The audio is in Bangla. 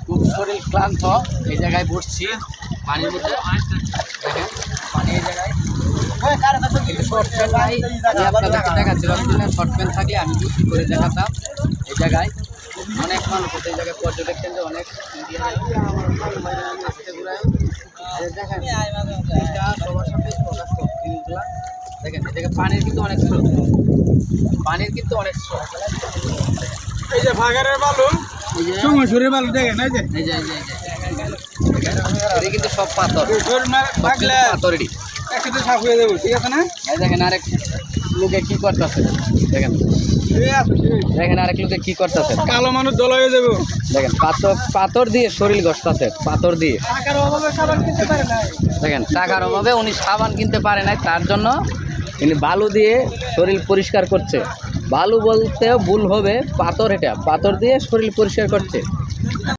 খুব শরীর ক্লান্ত, এই জায়গায় বসছি পানির মধ্যে। দেখেন পানি এই জায়গায় শর্ট প্যান্ট নাই, আমি আপনাদেরকে দেখাচ্ছিলাম শর্ট প্যান্ট থাকলে আমি বুঝি করে দেখাতাম। এই জায়গায় অনেক মানুষ আছে, এই জায়গায় পর্যটক কেন্দ্রে অনেক দেখেন এটা সবার সাথে প্রকাশ জিনিসগুলা। দেখেন এই জায়গায় পানির কিন্তু অনেক স্রোত, পানির কিন্তু অনেক স্রোত। এই যে ভাগারের বালু, সমসুরের বালু দেখেন, এই যে এই যে এটা কিন্তু সব পাথর, পাথরেরই একসাথে সাফ হয়ে যাবো, ঠিক আছে না? এই দেখেন আরেক লোকে কি করতেছে, দেখেন দেখেন আরেক লোকে কি করতেছে, কালো মানুষ দল হয়ে যাবো। দেখেন পাথর দিয়ে শরীর ঘষতেছে, পাথর দিয়ে। দেখেন টাকার অভাবে উনি সাবান কিনতে পারে নাই, তার জন্য তিনি বালু দিয়ে শরীর পরিষ্কার করছে। বালু বলতে ভুল হবে, পাথর, এটা পাথর দিয়ে শরীর পরিষ্কার করছে।